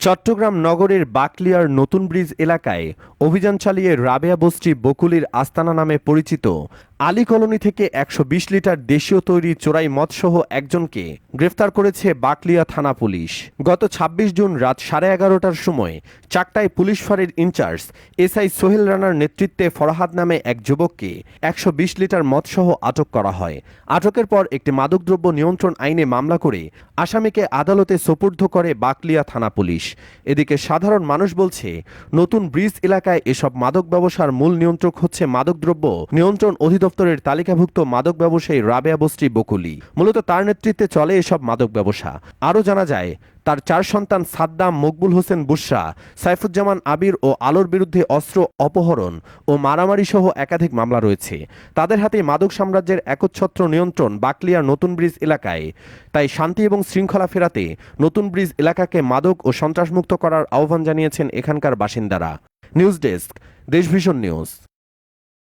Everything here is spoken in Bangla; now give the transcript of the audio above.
চট্টগ্রাম নগরের বাকলিয়ার নতুন ব্রিজ এলাকায় অভিযান চালিয়ে রাবেয়া বস্তি বকুলির আস্তানা নামে পরিচিত আলী কলোনি থেকে ১২০ লিটার দেশীয় তৈরি চোরাই মদসহ একজনকে গ্রেফতার করেছে বাকলিয়া থানা পুলিশ। গত ২৬ জুন রাত ১১:৩০টার সময় চাকটায় পুলিশ ফাঁড়ির ইনচার্জ এসআই সোহেল রানার নেতৃত্বে ফরহাদ নামে এক যুবককে ১২০ লিটার মদসহ আটক করা হয়। আটকের পর একটি মাদকদ্রব্য নিয়ন্ত্রণ আইনে মামলা করে আসামিকে আদালতে সোপর্দ করে বাকলিয়া থানা পুলিশ। এদিকে সাধারণ মানুষ বলছে, নতুন ব্রিজ এলাকায় এসব মাদক ব্যবসার মূল নিয়ন্ত্রক হচ্ছে মাদকদ্রব্য নিয়ন্ত্রণ অধিদপ্তরের তালিকাভুক্ত মাদক ব্যবসায়ী রাবেয়া বস্তি বকুলি। মূলত তার নেতৃত্বে চলে এসব মাদক ব্যবসা। আরও জানা যায়, তার ৪ সন্তান সাদ্দাম, মকবুল হোসেন বুশরা, সাইফুজ্জামান আবির ও আলোর বিরুদ্ধে অস্ত্র অপহরণ ও মারামারি সহ একাধিক মামলা রয়েছে। তাদের হাতে মাদক সাম্রাজ্যের একচ্ছত্র নিয়ন্ত্রণ বাকলিয়ার নতুন ব্রিজ এলাকায়। তাই শান্তি এবং শৃঙ্খলা ফেরাতে নতুন ব্রিজ এলাকাকে মাদক ও সন্ত্রাসমুক্ত করার আহ্বান জানিয়েছেন এখানকার বাসিন্দারা। নিউজ ডেস্ক, দেশ ভিশন নিউজ।